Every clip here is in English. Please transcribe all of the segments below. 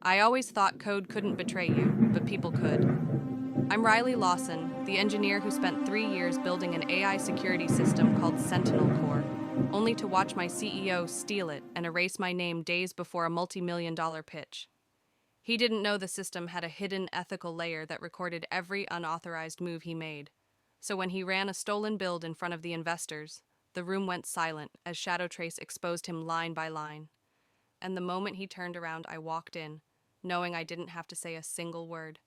I always thought code couldn't betray you, but people could. I'm Riley Lawson, the engineer who spent 3 years building an AI security system called Sentinel Core, only to watch my CEO steal it and erase my name days before a multi-million-dollar pitch. He didn't know the system had a hidden ethical layer that recorded every unauthorized move he made. So when he ran a stolen build in front of the investors, the room went silent as Shadow Trace exposed him line by line. And the moment he turned around, I walked in, knowing I didn't have to say a single word.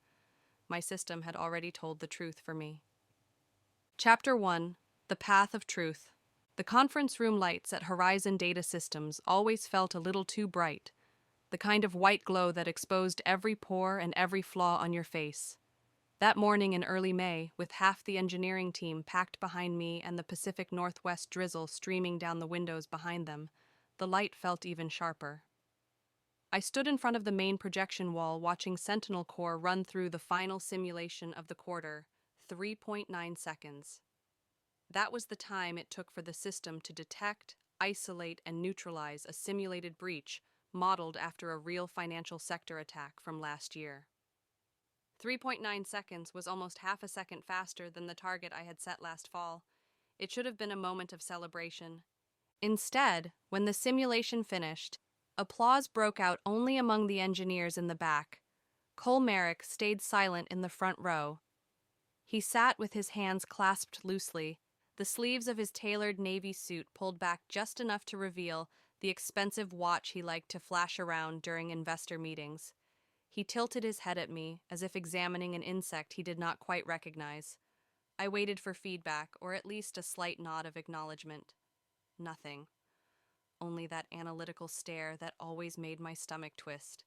My system had already told the truth for me. Chapter 1: The Path of Truth. The conference room lights at Horizon Data Systems always felt a little too bright, the kind of white glow that exposed every pore and every flaw on your face. That morning in early May, with half the engineering team packed behind me and the Pacific Northwest drizzle streaming down the windows behind them, the light felt even sharper. I stood in front of the main projection wall watching Sentinel Core run through the final simulation of the quarter, 3.9 seconds. That was the time it took for the system to detect, isolate, and neutralize a simulated breach modeled after a real financial sector attack from last year. 3.9 seconds was almost half a second faster than the target I had set last fall. It should have been a moment of celebration. Instead, when the simulation finished, applause broke out only among the engineers in the back. Cole Merrick stayed silent in the front row. He sat with his hands clasped loosely, the sleeves of his tailored navy suit pulled back just enough to reveal the expensive watch he liked to flash around during investor meetings. He tilted his head at me, as if examining an insect he did not quite recognize. I waited for feedback, or at least a slight nod of acknowledgement. Nothing. Only that analytical stare that always made my stomach twist.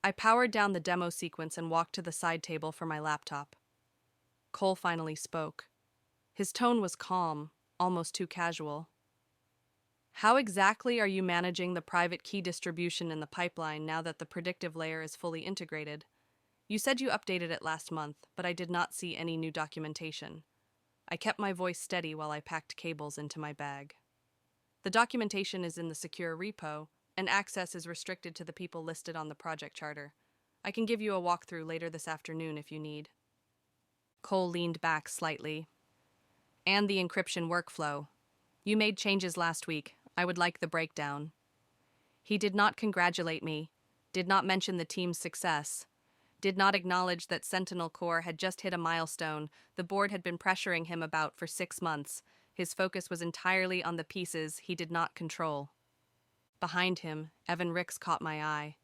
I powered down the demo sequence and walked to the side table for my laptop. Cole finally spoke. His tone was calm, almost too casual. How exactly are you managing the private key distribution in the pipeline now that the predictive layer is fully integrated? You said you updated it last month, but I did not see any new documentation. I kept my voice steady while I packed cables into my bag. The documentation is in the secure repo, and access is restricted to the people listed on the project charter. I can give you a walkthrough later this afternoon if you need. Cole leaned back slightly. And the encryption workflow. You made changes last week. I would like the breakdown. He did not congratulate me, did not mention the team's success, did not acknowledge that Sentinel Core had just hit a milestone the board had been pressuring him about for 6 months. His focus was entirely on the pieces he did not control. Behind him, Evan Ricks caught my eye.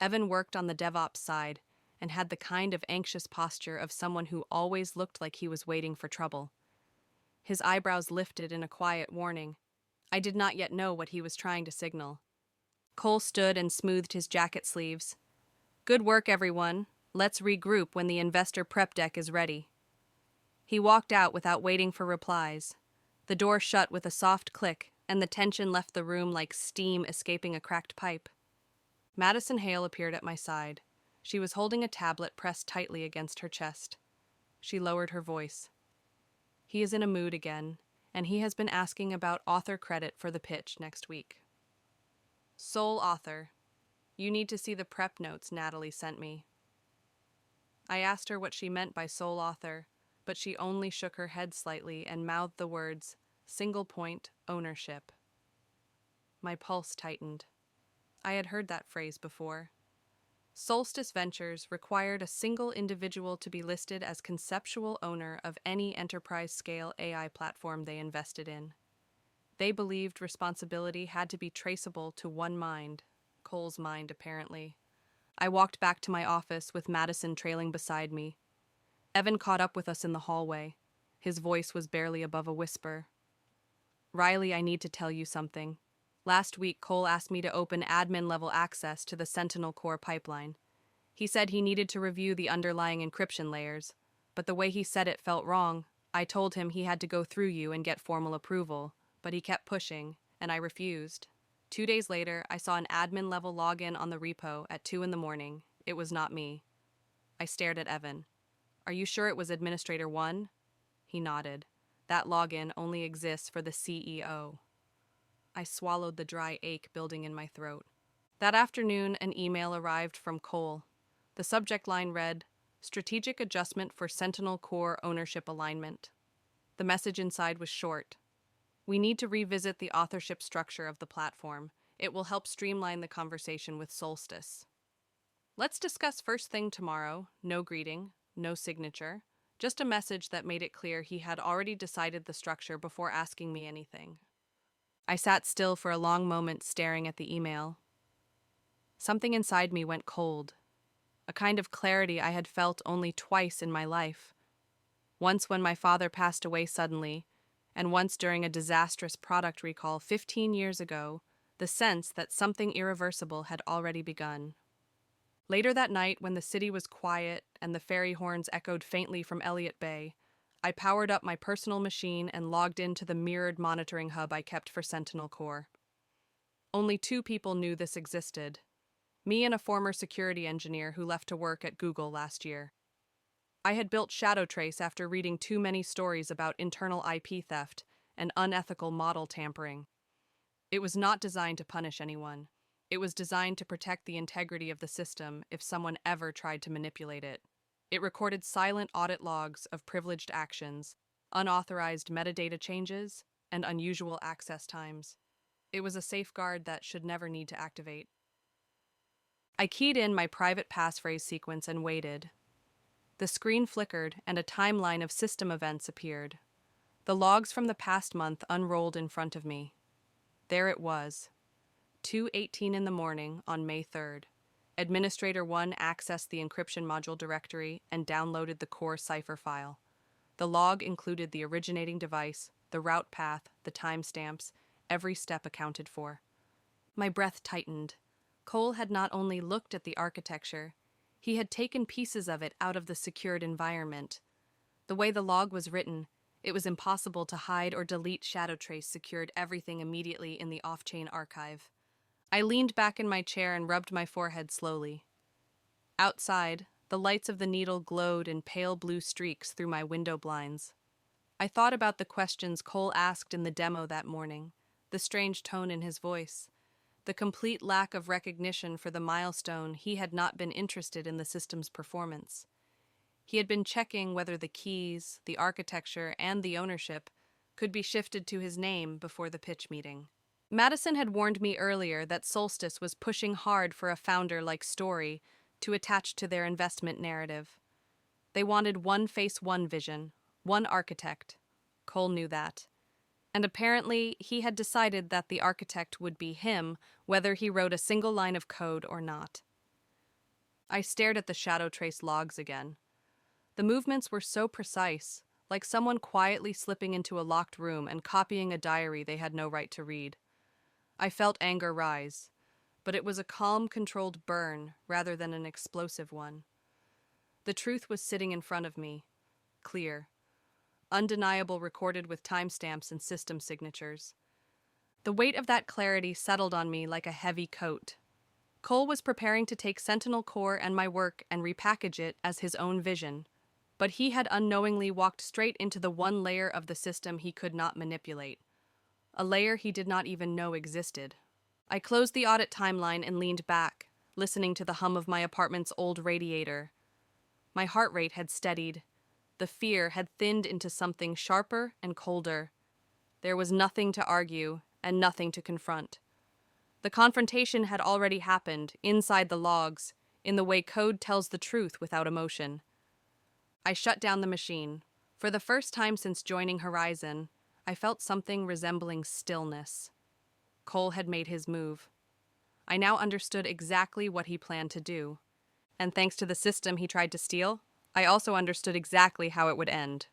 Evan worked on the DevOps side and had the kind of anxious posture of someone who always looked like he was waiting for trouble. His eyebrows lifted in a quiet warning. I did not yet know what he was trying to signal. Cole stood and smoothed his jacket sleeves. Good work, everyone. Let's regroup when the investor prep deck is ready. He walked out without waiting for replies. The door shut with a soft click, and the tension left the room like steam escaping a cracked pipe. Madison Hale appeared at my side. She was holding a tablet pressed tightly against her chest. She lowered her voice. He is in a mood again, and he has been asking about author credit for the pitch next week. Sole author. You need to see the prep notes Natalie sent me. I asked her what she meant by sole author, but she only shook her head slightly and mouthed the words, single point ownership. My pulse tightened. I had heard that phrase before. Solstice Ventures required a single individual to be listed as conceptual owner of any enterprise-scale AI platform they invested in. They believed responsibility had to be traceable to one mind, Cole's mind apparently. I walked back to my office with Madison trailing beside me. Evan caught up with us in the hallway. His voice was barely above a whisper. Riley, I need to tell you something. Last week, Cole asked me to open admin-level access to the Sentinel Core pipeline. He said he needed to review the underlying encryption layers, but the way he said it felt wrong. I told him he had to go through you and get formal approval, but he kept pushing, and I refused. 2 days later, I saw an admin-level login on the repo at 2 a.m. It was not me. I stared at Evan. Are you sure it was Administrator 1? He nodded. That login only exists for the CEO. I swallowed the dry ache building in my throat. That afternoon, an email arrived from Cole. The subject line read, Strategic Adjustment for Sentinel Core Ownership Alignment. The message inside was short. We need to revisit the authorship structure of the platform. It will help streamline the conversation with Solstice. Let's discuss first thing tomorrow. No greeting, no signature. Just a message that made it clear he had already decided the structure before asking me anything. I sat still for a long moment staring at the email. Something inside me went cold. A kind of clarity I had felt only twice in my life. Once when my father passed away suddenly, and once during a disastrous product recall 15 years ago, the sense that something irreversible had already begun. Later that night, when the city was quiet and the ferry horns echoed faintly from Elliott Bay, I powered up my personal machine and logged into the mirrored monitoring hub I kept for Sentinel Core. Only two people knew this existed. Me and a former security engineer who left to work at Google last year. I had built ShadowTrace after reading too many stories about internal IP theft and unethical model tampering. It was not designed to punish anyone. It was designed to protect the integrity of the system if someone ever tried to manipulate it. It recorded silent audit logs of privileged actions, unauthorized metadata changes, and unusual access times. It was a safeguard that should never need to activate. I keyed in my private passphrase sequence and waited. The screen flickered and a timeline of system events appeared. The logs from the past month unrolled in front of me. There it was. 2:18 in the morning on May 3rd. Administrator 1 accessed the encryption module directory and downloaded the core cipher file. The log included the originating device, the route path, the timestamps, every step accounted for. My breath tightened. Cole had not only looked at the architecture, he had taken pieces of it out of the secured environment. The way the log was written, it was impossible to hide or delete. ShadowTrace secured everything immediately in the off-chain archive. I leaned back in my chair and rubbed my forehead slowly. Outside, the lights of the needle glowed in pale blue streaks through my window blinds. I thought about the questions Cole asked in the demo that morning, the strange tone in his voice, the complete lack of recognition for the milestone he had not been interested in the system's performance. He had been checking whether the keys, the architecture, and the ownership could be shifted to his name before the pitch meeting. Madison had warned me earlier that Solstice was pushing hard for a founder like Story to attach to their investment narrative. They wanted one face, one vision, one architect. Cole knew that. And apparently, he had decided that the architect would be him, whether he wrote a single line of code or not. I stared at the ShadowTrace logs again. The movements were so precise, like someone quietly slipping into a locked room and copying a diary they had no right to read. I felt anger rise, but it was a calm, controlled burn rather than an explosive one. The truth was sitting in front of me, clear, undeniable, recorded with timestamps and system signatures. The weight of that clarity settled on me like a heavy coat. Cole was preparing to take Sentinel Core and my work and repackage it as his own vision, but he had unknowingly walked straight into the one layer of the system he could not manipulate. A layer he did not even know existed. I closed the audit timeline and leaned back, listening to the hum of my apartment's old radiator. My heart rate had steadied. The fear had thinned into something sharper and colder. There was nothing to argue and nothing to confront. The confrontation had already happened, inside the logs, in the way code tells the truth without emotion. I shut down the machine. For the first time since joining Horizon, I felt something resembling stillness. Cole had made his move. I now understood exactly what he planned to do. And thanks to the system he tried to steal, I also understood exactly how it would end.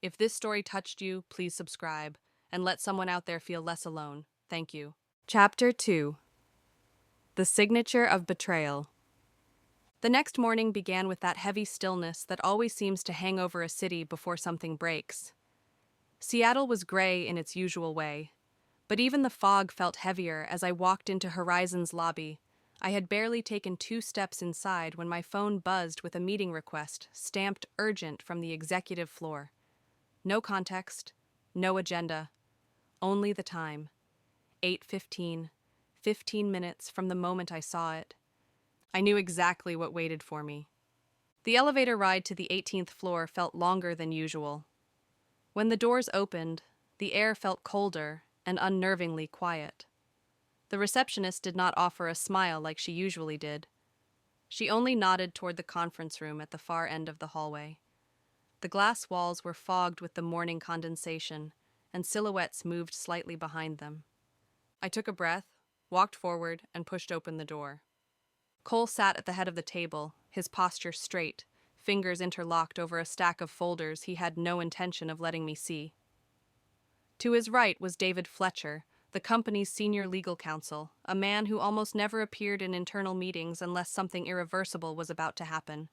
If this story touched you, please subscribe and let someone out there feel less alone. Thank you. Chapter 2. The Signature of Betrayal. The next morning began with that heavy stillness that always seems to hang over a city before something breaks. Seattle was gray in its usual way, but even the fog felt heavier as I walked into Horizon's lobby. I had barely taken 2 steps inside when my phone buzzed with a meeting request, stamped urgent from the executive floor. No context, no agenda, only the time. 8:15, 15 minutes from the moment I saw it. I knew exactly what waited for me. The elevator ride to the 18th floor felt longer than usual. When the doors opened, the air felt colder and unnervingly quiet. The receptionist did not offer a smile like she usually did. She only nodded toward the conference room at the far end of the hallway. The glass walls were fogged with the morning condensation, and silhouettes moved slightly behind them. I took a breath, walked forward, and pushed open the door. Cole sat at the head of the table, his posture straight, fingers interlocked over a stack of folders he had no intention of letting me see. To his right was David Fletcher, the company's senior legal counsel, a man who almost never appeared in internal meetings unless something irreversible was about to happen.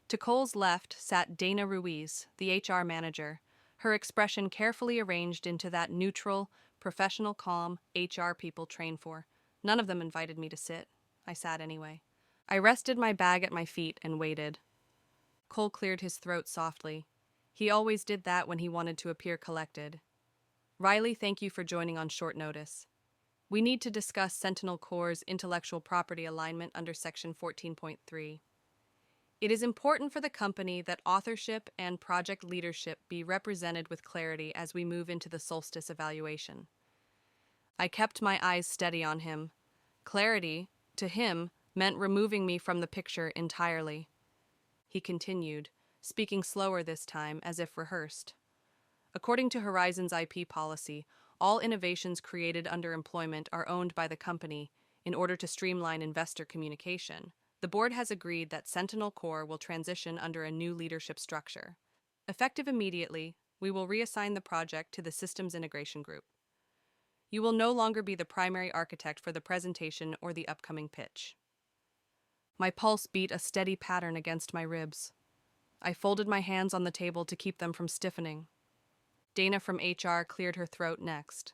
To Cole's left sat Dana Ruiz, the HR manager, her expression carefully arranged into that neutral, professional calm HR people train for. None of them invited me to sit. I sat anyway. I rested my bag at my feet and waited. Cole cleared his throat softly. He always did that when he wanted to appear collected. Riley, thank you for joining on short notice. We need to discuss Sentinel Corps' intellectual property alignment under Section 14.3. It is important for the company that authorship and project leadership be represented with clarity as we move into the solstice evaluation. I kept my eyes steady on him. Clarity, to him, meant removing me from the picture entirely. He continued, speaking slower this time, as if rehearsed. According to Horizon's IP policy, all innovations created under employment are owned by the company in order to streamline investor communication. The board has agreed that Sentinel Corps will transition under a new leadership structure. Effective immediately, we will reassign the project to the Systems Integration Group. You will no longer be the primary architect for the presentation or the upcoming pitch. My pulse beat a steady pattern against my ribs. I folded my hands on the table to keep them from stiffening. Dana from HR cleared her throat next.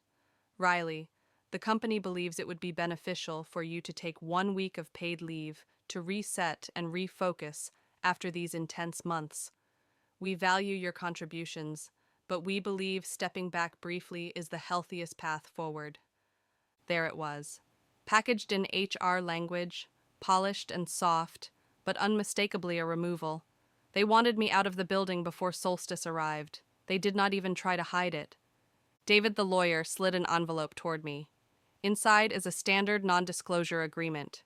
Riley, the company believes it would be beneficial for you to take 1 week of paid leave to reset and refocus after these intense months. We value your contributions, but we believe stepping back briefly is the healthiest path forward. There it was, packaged in HR language, polished and soft, but unmistakably a removal. They wanted me out of the building before solstice arrived. They did not even try to hide it. David the lawyer slid an envelope toward me. Inside is a standard non-disclosure agreement.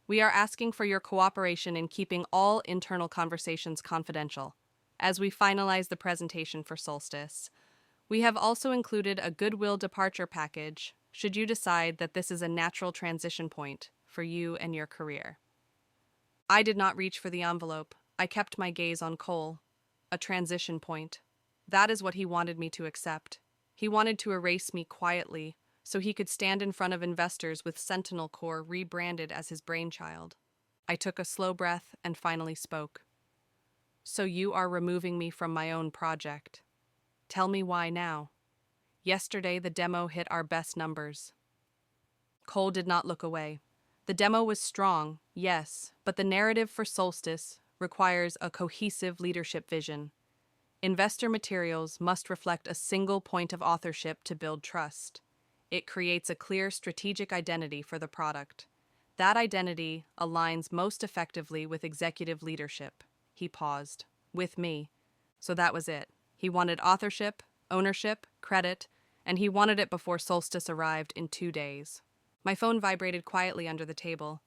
We are asking for your cooperation in keeping all internal conversations confidential as we finalize the presentation for Solstice. We have also included a goodwill departure package should you decide that this is a natural transition point for you and your career. I did not reach for the envelope. I kept my gaze on Cole. A transition point. That is what he wanted me to accept. He wanted to erase me quietly, so he could stand in front of investors with Sentinel Corps rebranded as his brainchild. I took a slow breath and finally spoke. So you are removing me from my own project. Tell me why now. Yesterday the demo hit our best numbers. Cole did not look away. The demo was strong, yes, but the narrative for Solstice requires a cohesive leadership vision. Investor materials must reflect a single point of authorship to build trust. It creates a clear strategic identity for the product. That identity aligns most effectively with executive leadership. He paused. With me. So that was it. He wanted authorship, ownership, credit, and he wanted it before Solstice arrived in 2 days. My phone vibrated quietly under the table.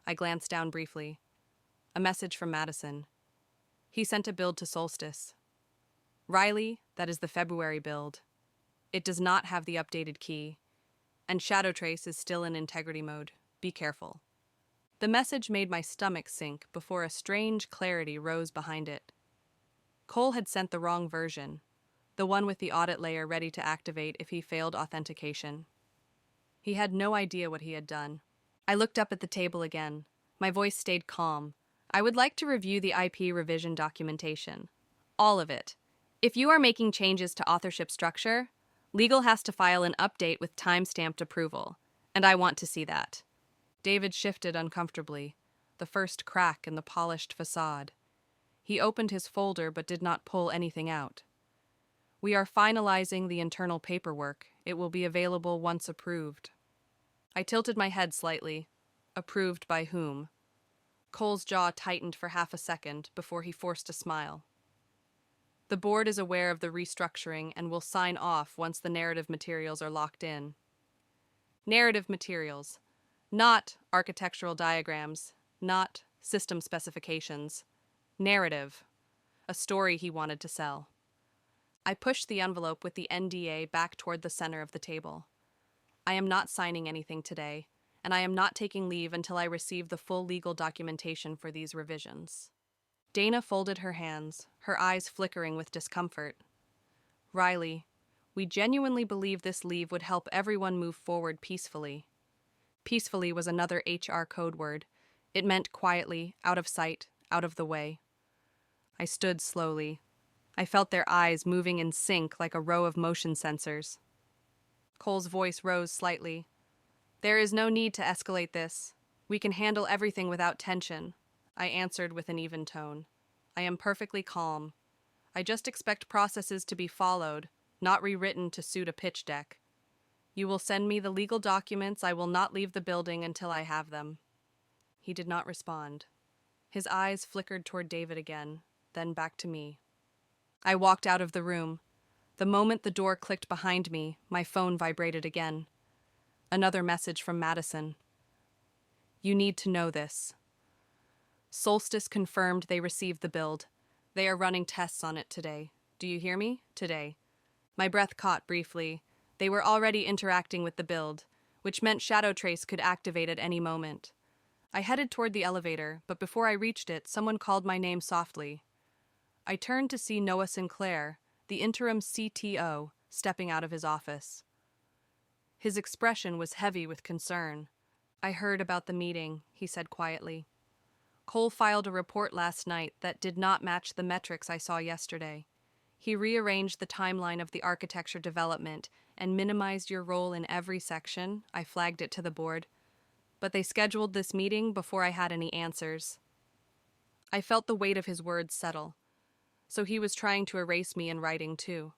I glanced down briefly. A message from Madison. He sent a build to Solstice. Riley, that is the February build. It does not have the updated key, and Shadow Trace is still in integrity mode. Be careful. The message made my stomach sink before a strange clarity rose behind it. Cole had sent the wrong version, the one with the audit layer ready to activate if he failed authentication. He had no idea what he had done. I looked up at the table again. My voice stayed calm. I would like to review the IP revision documentation. All of it. If you are making changes to authorship structure, legal has to file an update with time-stamped approval, and I want to see that. David shifted uncomfortably, the first crack in the polished facade. He opened his folder but did not pull anything out. We are finalizing the internal paperwork. It will be available once approved. I tilted my head slightly. Approved by whom? Cole's jaw tightened for half a second before he forced a smile. The board is aware of the restructuring and will sign off once the narrative materials are locked in. Narrative materials. Not architectural diagrams, not system specifications. Narrative. A story he wanted to sell. I pushed the envelope with the NDA back toward the center of the table. I am not signing anything today, and I am not taking leave until I receive the full legal documentation for these revisions. Dana folded her hands, her eyes flickering with discomfort. Riley, we genuinely believe this leave would help everyone move forward peacefully. Peacefully was another HR code word. It meant quietly, out of sight, out of the way. I stood slowly. I felt their eyes moving in sync like a row of motion sensors. Cole's voice rose slightly. There is no need to escalate this. We can handle everything without tension, I answered with an even tone. I am perfectly calm. I just expect processes to be followed, not rewritten to suit a pitch deck. You will send me the legal documents. I will not leave the building until I have them. He did not respond. His eyes flickered toward David again, then back to me. I walked out of the room. The moment the door clicked behind me, my phone vibrated again. Another message from Madison. You need to know this. Solstice confirmed they received the build. They are running tests on it today. Do you hear me? Today. My breath caught briefly. They were already interacting with the build, which meant Shadow Trace could activate at any moment. I headed toward the elevator, but before I reached it, someone called my name softly. I turned to see Noah Sinclair, the interim CTO, stepping out of his office. His expression was heavy with concern. I heard about the meeting, he said quietly. Cole filed a report last night that did not match the metrics I saw yesterday. He rearranged the timeline of the architecture development and minimized your role in every section. I flagged it to the board. But they scheduled this meeting before I had any answers. I felt the weight of his words settle. So he was trying to erase me in writing too.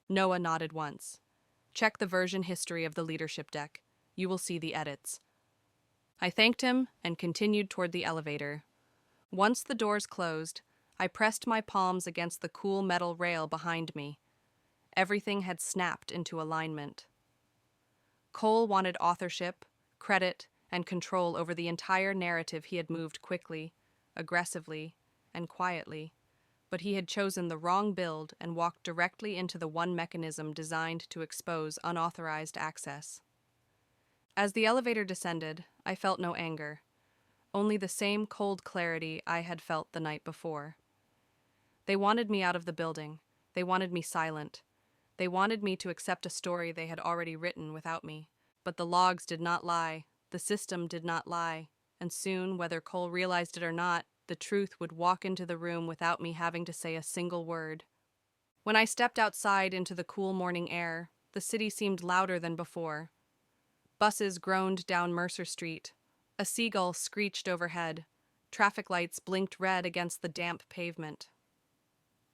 Noah nodded once. Check the version history of the leadership deck. You will see the edits. I thanked him and continued toward the elevator. Once the doors closed, I pressed my palms against the cool metal rail behind me. Everything had snapped into alignment. Cole wanted authorship, credit, and control over the entire narrative. He had moved quickly, aggressively, and quietly, but he had chosen the wrong build and walked directly into the one mechanism designed to expose unauthorized access. As the elevator descended, I felt no anger, only the same cold clarity I had felt the night before. They wanted me out of the building. They wanted me silent. They wanted me to accept a story they had already written without me. But the logs did not lie. The system did not lie. And soon, whether Cole realized it or not, the truth would walk into the room without me having to say a single word. When I stepped outside into the cool morning air, the city seemed louder than before. Buses groaned down Mercer Street. A seagull screeched overhead. Traffic lights blinked red against the damp pavement.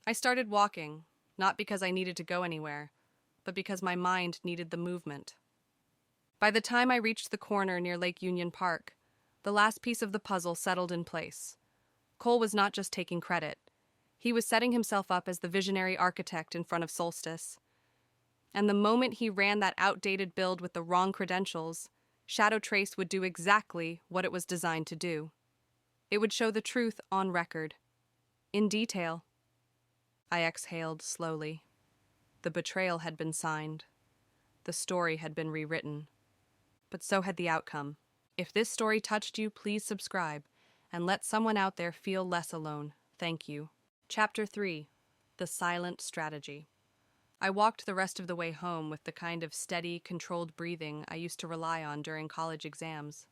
I started walking, not because I needed to go anywhere, but because my mind needed the movement. By the time I reached the corner near Lake Union Park, the last piece of the puzzle settled in place. Cole was not just taking credit. He was setting himself up as the visionary architect in front of Solstice. And the moment he ran that outdated build with the wrong credentials, Shadow Trace would do exactly what it was designed to do. It would show the truth on record, in detail. I exhaled slowly. The betrayal had been signed. The story had been rewritten. But so had the outcome. If this story touched you, please subscribe and let someone out there feel less alone. Thank you. Chapter 3. The Silent Strategy. I walked the rest of the way home with the kind of steady, controlled breathing I used to rely on during college exams.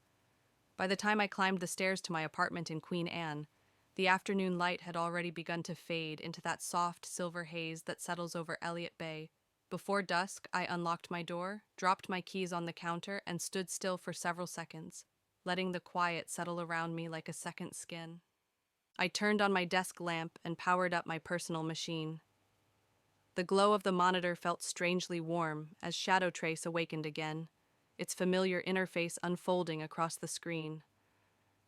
By the time I climbed the stairs to my apartment in Queen Anne, the afternoon light had already begun to fade into that soft silver haze that settles over Elliott Bay. Before dusk, I unlocked my door, dropped my keys on the counter, and stood still for several seconds, letting the quiet settle around me like a second skin. I turned on my desk lamp and powered up my personal machine. The glow of the monitor felt strangely warm as Shadow Trace awakened again. its familiar interface unfolding across the screen.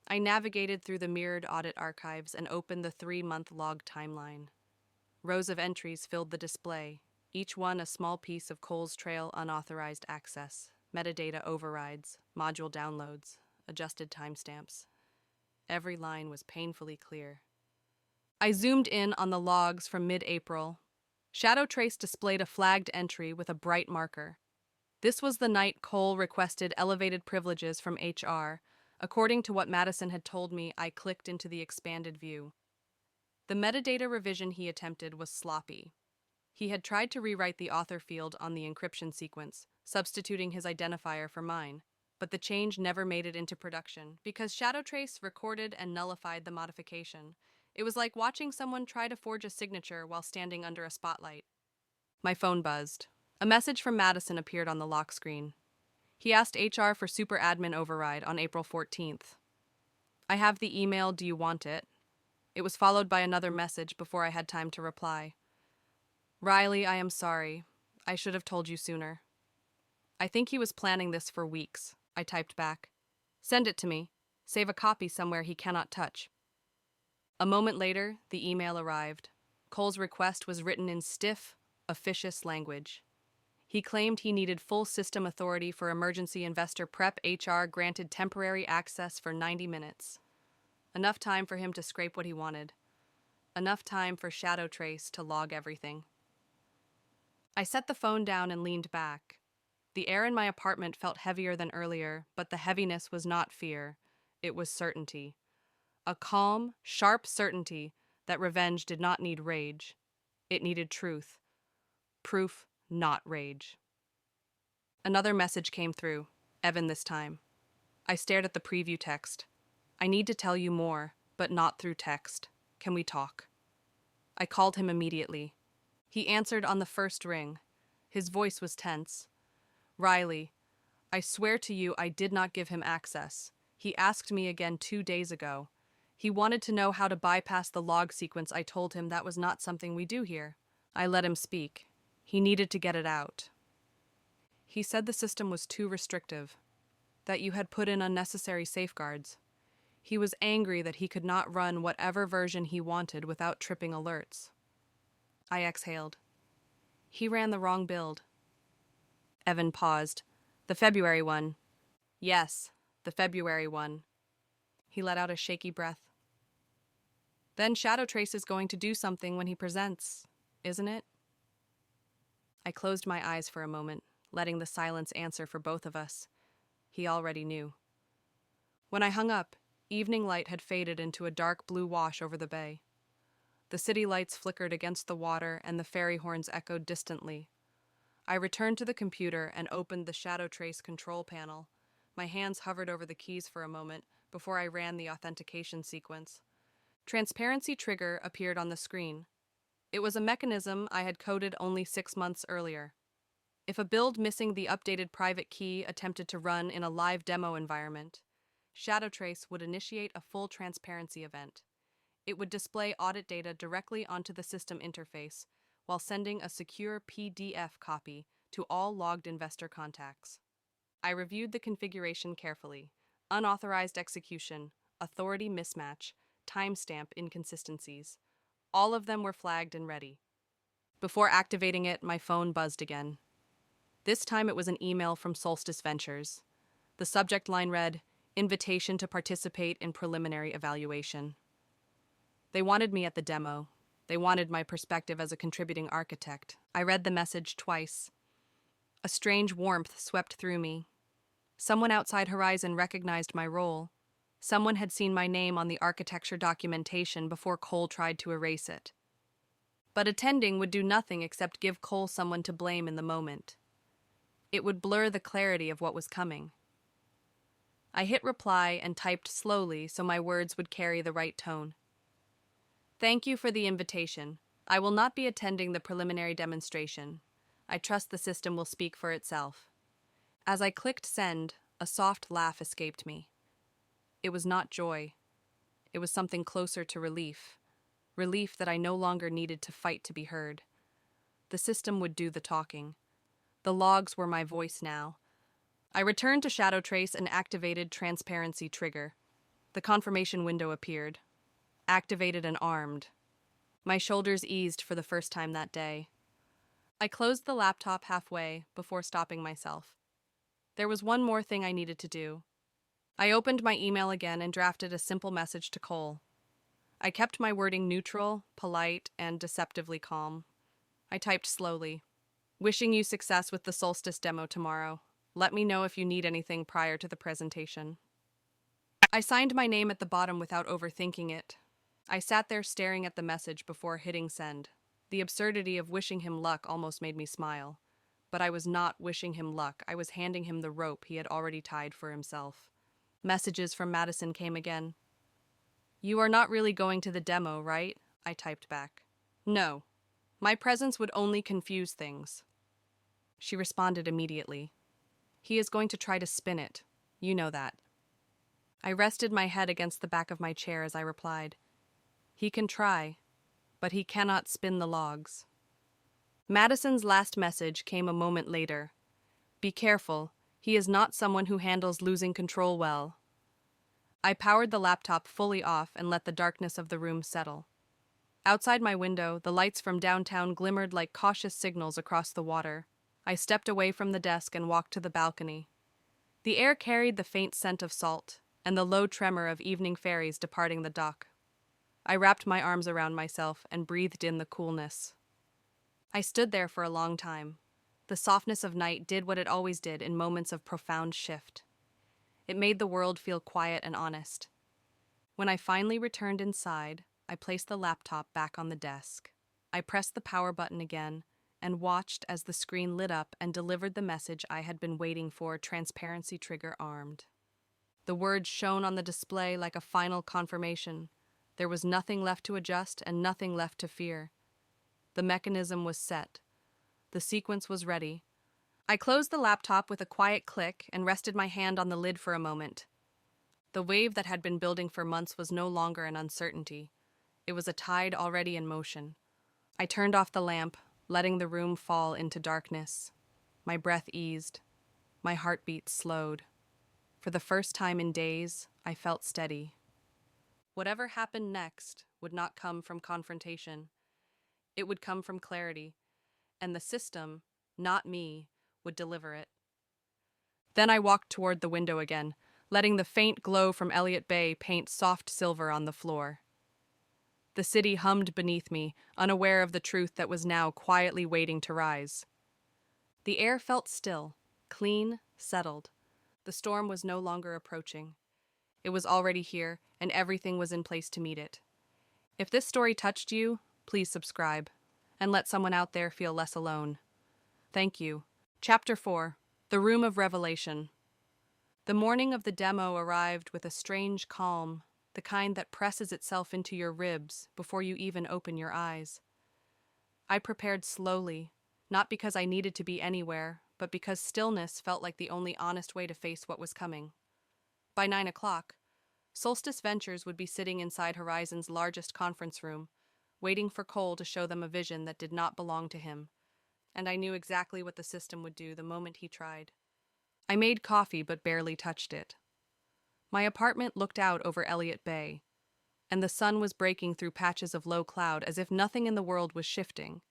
I navigated through the mirrored audit archives and opened the 3-month log timeline. Rows of entries filled the display, each one a small piece of Cole's Trail unauthorized access, metadata overrides, module downloads, adjusted timestamps. Every line was painfully clear. I zoomed in on the logs from mid-April. Shadow Trace displayed a flagged entry with a bright marker. This was the night Cole requested elevated privileges from HR. According to what Madison had told me, I clicked into the expanded view. The metadata revision he attempted was sloppy. He had tried to rewrite the author field on the encryption sequence, substituting his identifier for mine, but the change never made it into production because Shadow Trace recorded and nullified the modification. It was like watching someone try to forge a signature while standing under a spotlight. My phone buzzed. A message from Madison appeared on the lock screen. He asked HR for super admin override on April 14th. I have the email, do you want it? It was followed by another message before I had time to reply. Riley, I am sorry. I should have told you sooner. I think he was planning this for weeks, I typed back. Send it to me. Save a copy somewhere he cannot touch. A moment later, the email arrived. Cole's request was written in stiff, officious language. He claimed he needed full system authority for emergency investor prep. HR granted temporary access for 90 minutes. Enough time for him to scrape what he wanted. Enough time for Shadow Trace to log everything. I set the phone down and leaned back. The air in my apartment felt heavier than earlier, but the heaviness was not fear. It was certainty. A calm, sharp certainty that revenge did not need rage. It needed truth. Proof, not rage. Another message came through, Evan this time. I stared at the preview text. I need to tell you more, but not through text. Can we talk? I called him immediately. He answered on the first ring. His voice was tense. Riley, I swear to you I did not give him access. He asked me again 2 days ago. He wanted to know how to bypass the log sequence. I told him that was not something we do here. I let him speak. He needed to get it out. He said the system was too restrictive, that you had put in unnecessary safeguards. He was angry that he could not run whatever version he wanted without tripping alerts. I exhaled. He ran the wrong build. Evan paused. The February one. Yes, the February one. He let out a shaky breath. Then Shadow Trace is going to do something when he presents, isn't it? I closed my eyes for a moment, letting the silence answer for both of us. He already knew. When I hung up, evening light had faded into a dark blue wash over the bay. The city lights flickered against the water and the ferry horns echoed distantly. I returned to the computer and opened the Shadow Trace control panel. My hands hovered over the keys for a moment before I ran the authentication sequence. Transparency trigger appeared on the screen. It was a mechanism I had coded only 6 months earlier. If a build missing the updated private key attempted to run in a live demo environment, Shadow Trace would initiate a full transparency event. It would display audit data directly onto the system interface while sending a secure PDF copy to all logged investor contacts. I reviewed the configuration carefully. Unauthorized execution, authority mismatch, timestamp inconsistencies. All of them were flagged and ready. Before activating it, my phone buzzed again. This time it was an email from Solstice Ventures. The subject line read, "Invitation to participate in preliminary evaluation." They wanted me at the demo. They wanted my perspective as a contributing architect. I read the message twice. A strange warmth swept through me. Someone outside Horizon recognized my role. Someone had seen my name on the architecture documentation before Cole tried to erase it. But attending would do nothing except give Cole someone to blame in the moment. It would blur the clarity of what was coming. I hit reply and typed slowly so my words would carry the right tone. Thank you for the invitation. I will not be attending the preliminary demonstration. I trust the system will speak for itself. As I clicked send, a soft laugh escaped me. It was not joy. It was something closer to relief. Relief that I no longer needed to fight to be heard. The system would do the talking. The logs were my voice now. I returned to Shadow Trace and activated Transparency Trigger. The confirmation window appeared. Activated and armed. My shoulders eased for the first time that day. I closed the laptop halfway before stopping myself. There was one more thing I needed to do. I opened my email again and drafted a simple message to Cole. I kept my wording neutral, polite, and deceptively calm. I typed slowly. Wishing you success with the Solstice demo tomorrow. Let me know if you need anything prior to the presentation. I signed my name at the bottom without overthinking it. I sat there staring at the message before hitting send. The absurdity of wishing him luck almost made me smile. But I was not wishing him luck. I was handing him the rope he had already tied for himself. Messages from Madison came again. You are not really going to the demo, right? I typed back. No. My presence would only confuse things. She responded immediately. He is going to try to spin it. You know that. I rested my head against the back of my chair as I replied. He can try, but he cannot spin the logs. Madison's last message came a moment later. Be careful, he is not someone who handles losing control well. I powered the laptop fully off and let the darkness of the room settle. Outside my window, the lights from downtown glimmered like cautious signals across the water. I stepped away from the desk and walked to the balcony. The air carried the faint scent of salt and the low tremor of evening ferries departing the dock. I wrapped my arms around myself and breathed in the coolness. I stood there for a long time. The softness of night did what it always did in moments of profound shift. It made the world feel quiet and honest. When I finally returned inside, I placed the laptop back on the desk. I pressed the power button again and watched as the screen lit up and delivered the message I had been waiting for, transparency trigger armed. The words shone on the display like a final confirmation. There was nothing left to adjust and nothing left to fear. The mechanism was set. The sequence was ready. I closed the laptop with a quiet click and rested my hand on the lid for a moment. The wave that had been building for months was no longer an uncertainty. It was a tide already in motion. I turned off the lamp, letting the room fall into darkness. My breath eased. My heartbeat slowed. For the first time in days, I felt steady. Whatever happened next would not come from confrontation. It would come from clarity, and the system, not me, would deliver it. Then I walked toward the window again, letting the faint glow from Elliott Bay paint soft silver on the floor. The city hummed beneath me, unaware of the truth that was now quietly waiting to rise. The air felt still, clean, settled. The storm was no longer approaching. It was already here, and everything was in place to meet it. If this story touched you, please subscribe, and let someone out there feel less alone. Thank you. Chapter 4. The Room of Revelation. The morning of the demo arrived with a strange calm, the kind that presses itself into your ribs before you even open your eyes. I prepared slowly, not because I needed to be anywhere, but because stillness felt like the only honest way to face what was coming. By 9 o'clock, Solstice Ventures would be sitting inside Horizon's largest conference room, waiting for Cole to show them a vision that did not belong to him, and I knew exactly what the system would do the moment he tried. I made coffee but barely touched it. My apartment looked out over Elliott Bay, and the sun was breaking through patches of low cloud as if nothing in the world was shifting.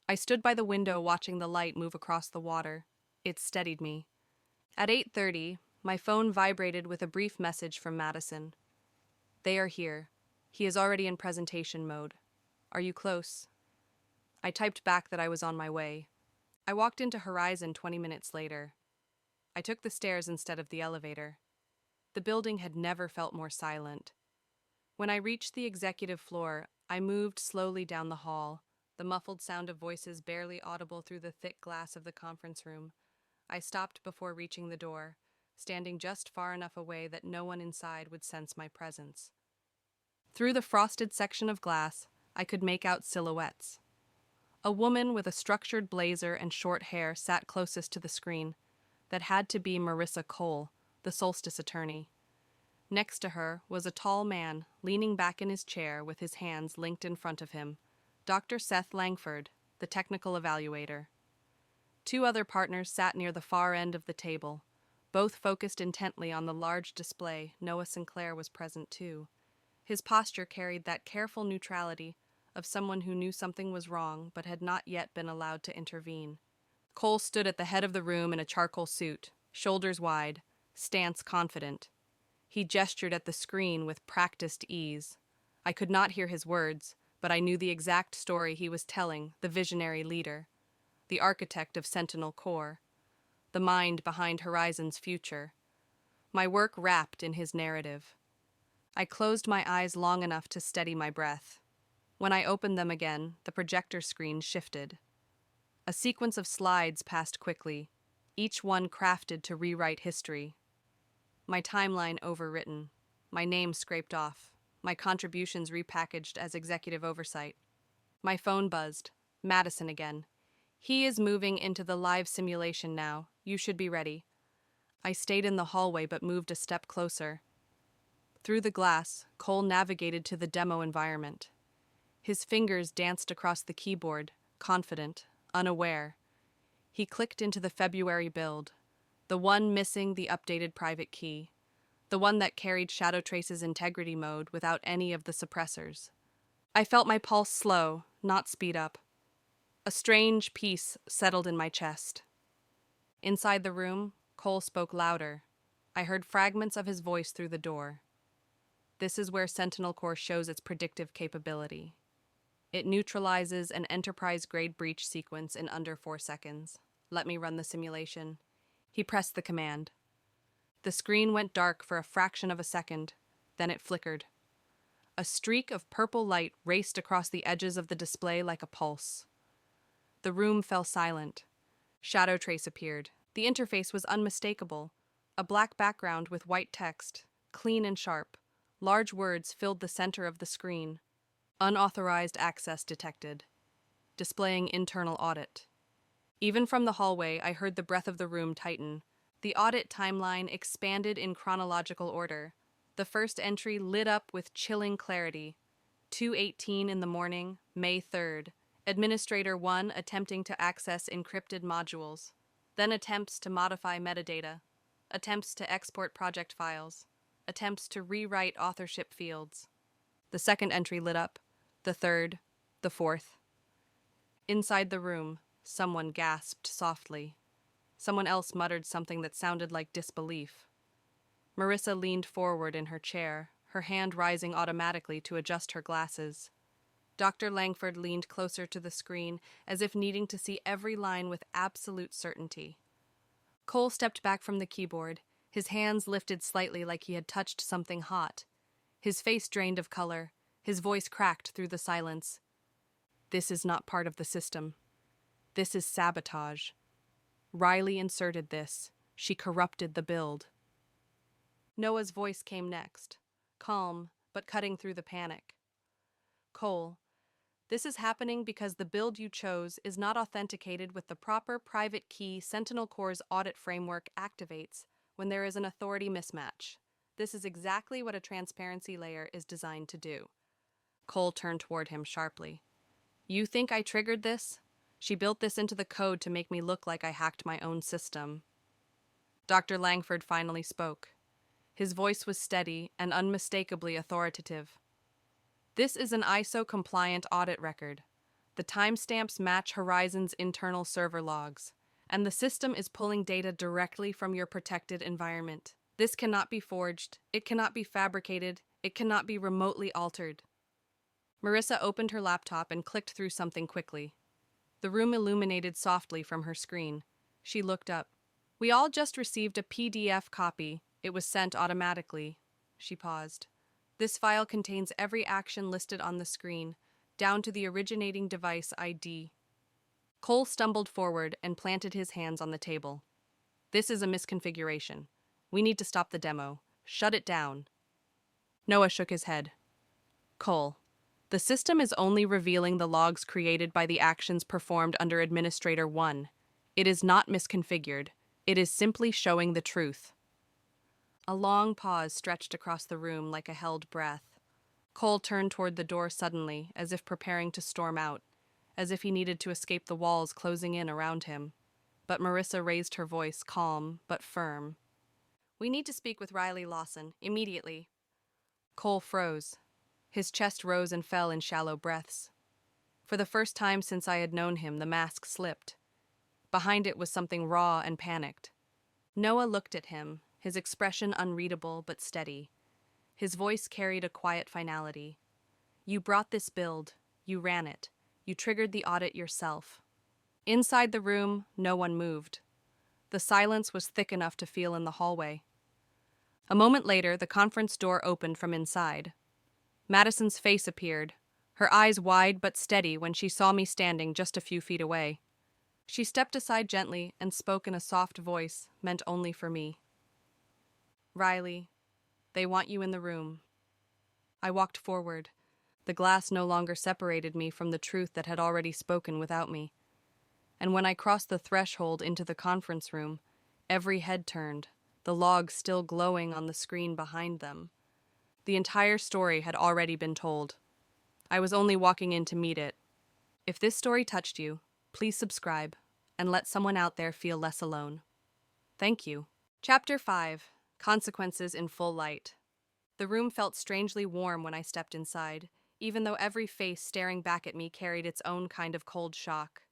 I stood by the window watching the light move across the water. It steadied me. At 8:30, my phone vibrated with a brief message from Madison. They are here. He is already in presentation mode. Are you close? I typed back that I was on my way. I walked into Horizon 20 minutes later. I took the stairs instead of the elevator. The building had never felt more silent. When I reached the executive floor, I moved slowly down the hall, the muffled sound of voices barely audible through the thick glass of the conference room. I stopped before reaching the door, standing just far enough away that no one inside would sense my presence. Through the frosted section of glass, I could make out silhouettes. A woman with a structured blazer and short hair sat closest to the screen. That had to be Marissa Cole, the Solstice attorney. Next to her was a tall man leaning back in his chair with his hands linked in front of him, Dr. Seth Langford, the technical evaluator. Two other partners sat near the far end of the table, Both focused intently on the large display. Noah Sinclair was present too. His posture carried that careful neutrality of someone who knew something was wrong but had not yet been allowed to intervene. Cole stood at the head of the room in a charcoal suit, shoulders wide, stance confident. He gestured at the screen with practiced ease. I could not hear his words, but I knew the exact story he was telling, the visionary leader, the architect of Sentinel Corps, the mind behind Horizon's future. My work wrapped in his narrative. I closed my eyes long enough to steady my breath. When I opened them again, the projector screen shifted. A sequence of slides passed quickly, each one crafted to rewrite history. My timeline overwritten, my name scraped off, my contributions repackaged as executive oversight. My phone buzzed. Madison again. He is moving into the live simulation now. You should be ready. I stayed in the hallway but moved a step closer. Through the glass, Cole navigated to the demo environment. His fingers danced across the keyboard, confident, unaware. He clicked into the February build, the one missing the updated private key, the one that carried Shadow Trace's integrity mode without any of the suppressors. I felt my pulse slow, not speed up. A strange peace settled in my chest. Inside the room, Cole spoke louder. I heard fragments of his voice through the door. This is where Sentinel Corps shows its predictive capability. It neutralizes an Enterprise-grade breach sequence in under 4 seconds. Let me run the simulation. He pressed the command. The screen went dark for a fraction of a second, then it flickered. A streak of purple light raced across the edges of the display like a pulse. The room fell silent. Shadow Trace appeared. The interface was unmistakable. A black background with white text, clean and sharp. Large words filled the center of the screen. Unauthorized access detected. Displaying internal audit. Even from the hallway, I heard the breath of the room tighten. The audit timeline expanded in chronological order. The first entry lit up with chilling clarity. 2:18 in the morning, May 3rd. Administrator 1 attempting to access encrypted modules. Then attempts to modify metadata. Attempts to export project files. Attempts to rewrite authorship fields. The second entry lit up. The third. The fourth. Inside the room, someone gasped softly. Someone else muttered something that sounded like disbelief. Marissa leaned forward in her chair, her hand rising automatically to adjust her glasses. Dr. Langford leaned closer to the screen, as if needing to see every line with absolute certainty. Cole stepped back from the keyboard, his hands lifted slightly like he had touched something hot. His face drained of color, his voice cracked through the silence. This is not part of the system. This is sabotage. Riley inserted this. She corrupted the build. Noah's voice came next, calm, but cutting through the panic. Cole, this is happening because the build you chose is not authenticated with the proper private key Sentinel Corps' audit framework activates when there is an authority mismatch. This is exactly what a transparency layer is designed to do. Cole turned toward him sharply. You think I triggered this? She built this into the code to make me look like I hacked my own system. Dr. Langford finally spoke. His voice was steady and unmistakably authoritative. This is an ISO-compliant audit record. The timestamps match Horizon's internal server logs, and the system is pulling data directly from your protected environment. This cannot be forged, it cannot be fabricated, it cannot be remotely altered. Marissa opened her laptop and clicked through something quickly. The room illuminated softly from her screen. She looked up. We all just received a PDF copy. It was sent automatically. She paused. This file contains every action listed on the screen, down to the originating device ID. Cole stumbled forward and planted his hands on the table. This is a misconfiguration. We need to stop the demo. Shut it down. Noah shook his head. Cole, the system is only revealing the logs created by the actions performed under Administrator 1. It is not misconfigured. It is simply showing the truth. A long pause stretched across the room like a held breath. Cole turned toward the door suddenly, as if preparing to storm out, as if he needed to escape the walls closing in around him. But Marissa raised her voice, calm but firm. We need to speak with Riley Lawson, immediately. Cole froze. His chest rose and fell in shallow breaths. For the first time since I had known him, the mask slipped. Behind it was something raw and panicked. Noah looked at him, his expression unreadable but steady. His voice carried a quiet finality. You brought this build. You ran it. You triggered the audit yourself. Inside the room, no one moved. The silence was thick enough to feel in the hallway. A moment later, the conference door opened from inside. Madison's face appeared, her eyes wide but steady when she saw me standing just a few feet away. She stepped aside gently and spoke in a soft voice meant only for me. Riley, they want you in the room. I walked forward. The glass no longer separated me from the truth that had already spoken without me. And when I crossed the threshold into the conference room, every head turned, the logs still glowing on the screen behind them. The entire story had already been told. I was only walking in to meet it. If this story touched you, please subscribe and let someone out there feel less alone. Thank you. Chapter 5. Consequences in Full Light. The room felt strangely warm when I stepped inside, even though every face staring back at me carried its own kind of cold shock.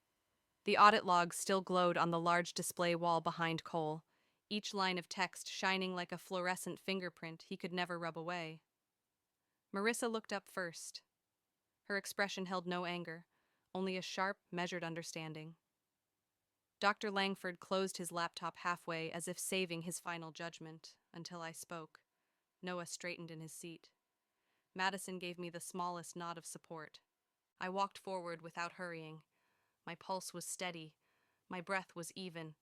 The audit logs still glowed on the large display wall behind Cole, each line of text shining like a fluorescent fingerprint he could never rub away. Marissa looked up first. Her expression held no anger, only a sharp, measured understanding. Dr. Langford closed his laptop halfway as if saving his final judgment until I spoke. Noah straightened in his seat. Madison gave me the smallest nod of support. I walked forward without hurrying. My pulse was steady. My breath was even.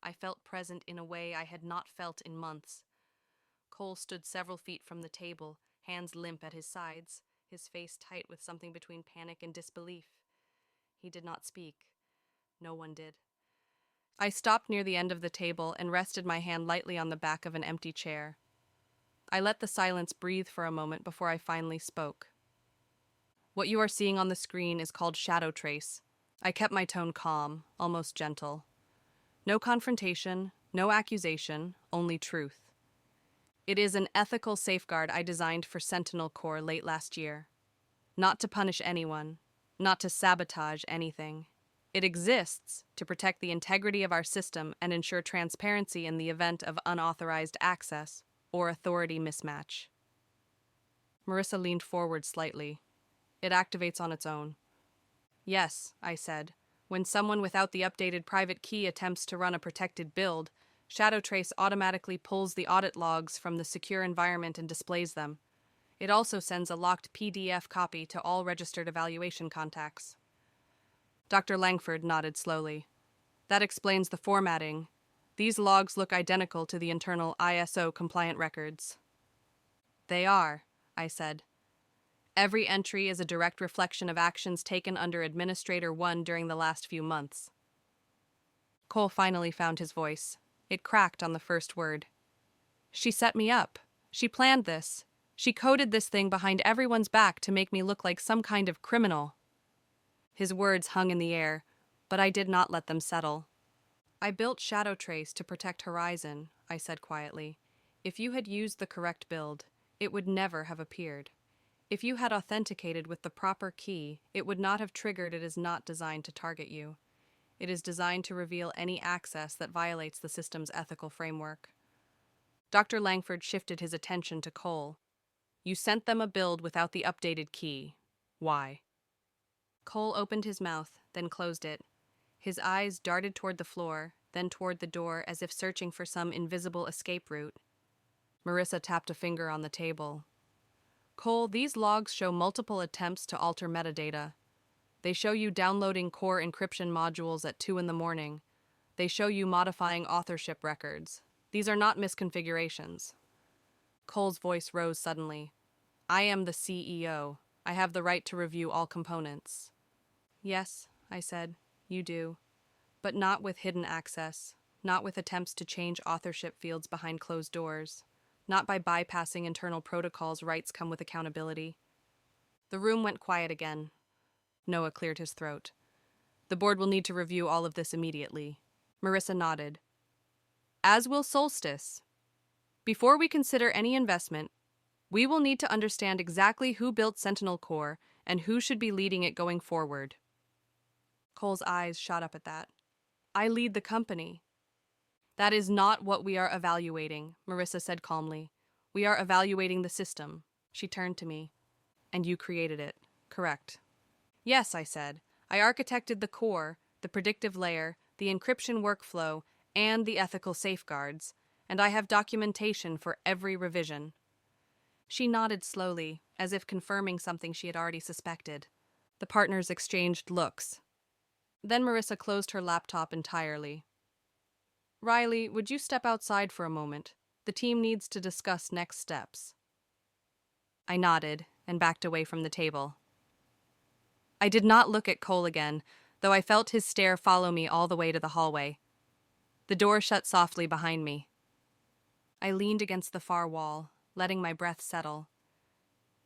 I felt present in a way I had not felt in months. Cole stood several feet from the table, hands limp at his sides, his face tight with something between panic and disbelief. He did not speak. No one did. I stopped near the end of the table and rested my hand lightly on the back of an empty chair. I let the silence breathe for a moment before I finally spoke. What you are seeing on the screen is called shadow trace. I kept my tone calm, almost gentle. No confrontation, no accusation, only truth. It is an ethical safeguard I designed for Sentinel Corps late last year. Not to punish anyone, not to sabotage anything. It exists to protect the integrity of our system and ensure transparency in the event of unauthorized access or authority mismatch. Marissa leaned forward slightly. It activates on its own. Yes, I said. When someone without the updated private key attempts to run a protected build, ShadowTrace automatically pulls the audit logs from the secure environment and displays them. It also sends a locked PDF copy to all registered evaluation contacts. Dr. Langford nodded slowly. That explains the formatting. These logs look identical to the internal ISO-compliant records. They are, I said. Every entry is a direct reflection of actions taken under Administrator 1 during the last few months. Cole finally found his voice. It cracked on the first word. She set me up. She planned this. She coded this thing behind everyone's back to make me look like some kind of criminal. His words hung in the air, but I did not let them settle. I built ShadowTrace to protect Horizon, I said quietly. If you had used the correct build, it would never have appeared. If you had authenticated with the proper key, it would not have triggered. It is not designed to target you. It is designed to reveal any access that violates the system's ethical framework. Dr. Langford shifted his attention to Cole. You sent them a build without the updated key. Why? Cole opened his mouth, then closed it. His eyes darted toward the floor, then toward the door as if searching for some invisible escape route. Marissa tapped a finger on the table. Cole, these logs show multiple attempts to alter metadata. They show you downloading core encryption modules at 2 a.m. They show you modifying authorship records. These are not misconfigurations. Cole's voice rose suddenly. I am the CEO. I have the right to review all components. Yes, I said, you do. But not with hidden access. Not with attempts to change authorship fields behind closed doors. Not by bypassing internal protocols. Rights come with accountability. The room went quiet again. Noah cleared his throat. The board will need to review all of this immediately. Marissa nodded. As will Solstice. Before we consider any investment, we will need to understand exactly who built Sentinel Core and who should be leading it going forward. Cole's eyes shot up at that. I lead the company. That is not what we are evaluating, Marissa said calmly. We are evaluating the system. She turned to me. And you created it, correct? Yes, I said. I architected the core, the predictive layer, the encryption workflow, and the ethical safeguards, and I have documentation for every revision. She nodded slowly, as if confirming something she had already suspected. The partners exchanged looks. Then Marissa closed her laptop entirely. Riley, would you step outside for a moment? The team needs to discuss next steps. I nodded and backed away from the table. I did not look at Cole again, though I felt his stare follow me all the way to the hallway. The door shut softly behind me. I leaned against the far wall, letting my breath settle.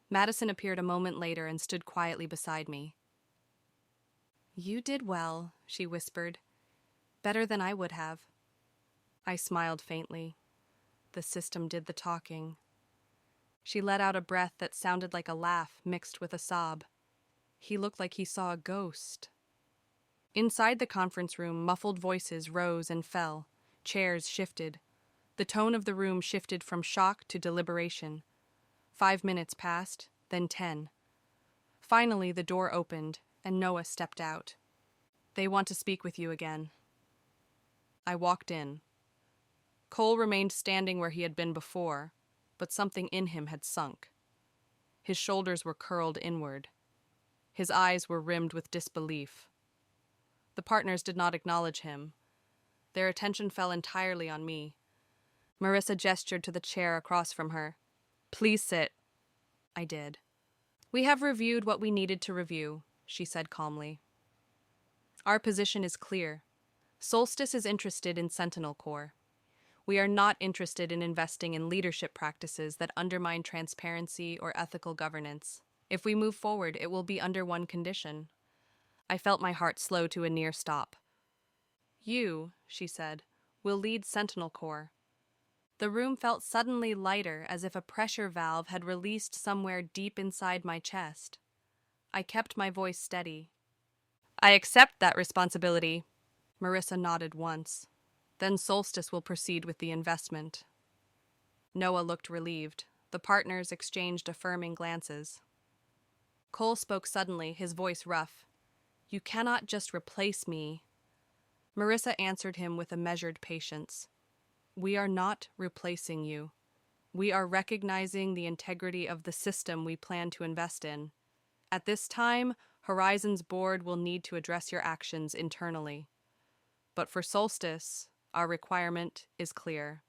Madison appeared a moment later and stood quietly beside me. You did well, she whispered. Better than I would have. I smiled faintly. The system did the talking. She let out a breath that sounded like a laugh mixed with a sob. He looked like he saw a ghost. Inside the conference room, muffled voices rose and fell. Chairs shifted. The tone of the room shifted from shock to deliberation. 5 minutes passed, then 10. Finally, the door opened, and Noah stepped out. They want to speak with you again. I walked in. Cole remained standing where he had been before, but something in him had sunk. His shoulders were curled inward. His eyes were rimmed with disbelief. The partners did not acknowledge him. Their attention fell entirely on me. Marissa gestured to the chair across from her. Please sit. I did. We have reviewed what we needed to review, she said calmly. Our position is clear. Solstice is interested in Sentinel Core. We are not interested in investing in leadership practices that undermine transparency or ethical governance. If we move forward, it will be under one condition. I felt my heart slow to a near stop. You, she said, will lead Sentinel Core. The room felt suddenly lighter, as if a pressure valve had released somewhere deep inside my chest. I kept my voice steady. I accept that responsibility. Marissa nodded once. Then Solstice will proceed with the investment. Noah looked relieved. The partners exchanged affirming glances. Cole spoke suddenly, his voice rough. You cannot just replace me. Marissa answered him with a measured patience. We are not replacing you. We are recognizing the integrity of the system we plan to invest in. At this time, Horizon's board will need to address your actions internally. But for Solstice, our requirement is clear.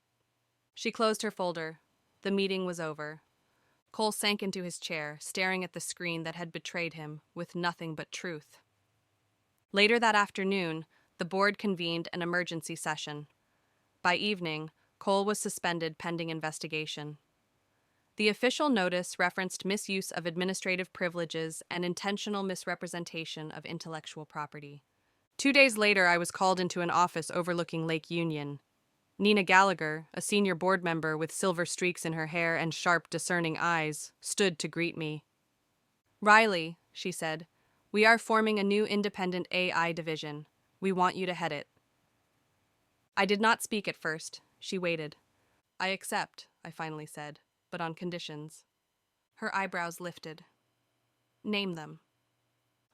She closed her folder. The meeting was over. Cole sank into his chair, staring at the screen that had betrayed him, with nothing but truth. Later that afternoon, the board convened an emergency session. By evening, Cole was suspended pending investigation. The official notice referenced misuse of administrative privileges and intentional misrepresentation of intellectual property. 2 days later, I was called into an office overlooking Lake Union. Nina Gallagher, a senior board member with silver streaks in her hair and sharp, discerning eyes, stood to greet me. Riley, she said, we are forming a new independent AI division. We want you to head it. I did not speak at first. She waited. I accept, I finally said, but on conditions. Her eyebrows lifted. Name them.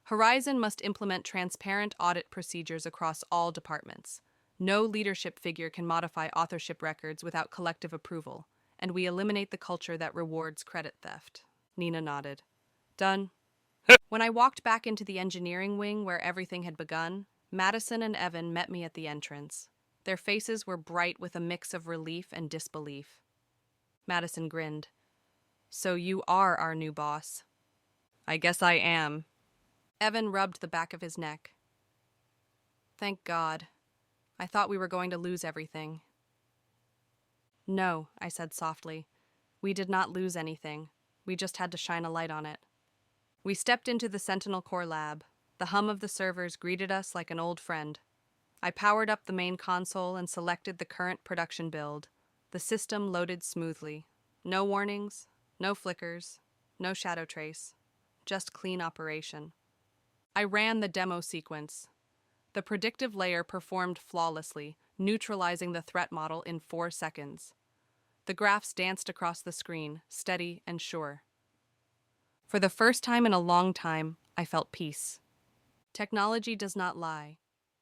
Horizon must implement transparent audit procedures across all departments. No leadership figure can modify authorship records without collective approval, and we eliminate the culture that rewards credit theft. Nina nodded. Done. When I walked back into the engineering wing where everything had begun, Madison and Evan met me at the entrance. Their faces were bright with a mix of relief and disbelief. Madison grinned. So you are our new boss. I guess I am. Evan rubbed the back of his neck. Thank God. I thought we were going to lose everything. No, I said softly. We did not lose anything. We just had to shine a light on it. We stepped into the Sentinel Core lab. The hum of the servers greeted us like an old friend. I powered up the main console and selected the current production build, The system loaded smoothly. No warnings, no flickers, no shadow trace, just clean operation. I ran the demo sequence. The predictive layer performed flawlessly, neutralizing the threat model in 4 seconds. The graphs danced across the screen, steady and sure. For the first time in a long time, I felt peace. Technology does not lie.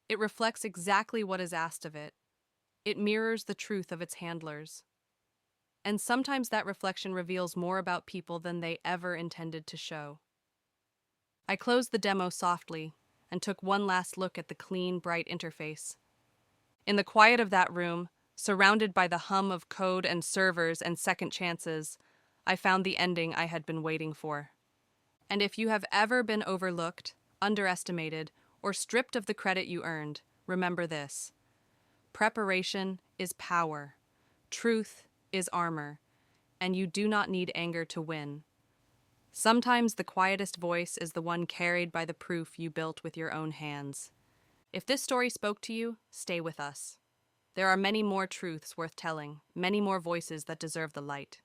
It reflects exactly what is asked of it. It mirrors the truth of its handlers. And sometimes that reflection reveals more about people than they ever intended to show. I closed the demo softly and took one last look at the clean, bright interface. In the quiet of that room, surrounded by the hum of code and servers and second chances, I found the ending I had been waiting for. And if you have ever been overlooked, underestimated, or stripped of the credit you earned, remember this. Preparation is power. Truth is armor. And you do not need anger to win. Sometimes the quietest voice is the one carried by the proof you built with your own hands. If this story spoke to you, stay with us. There are many more truths worth telling, many more voices that deserve the light.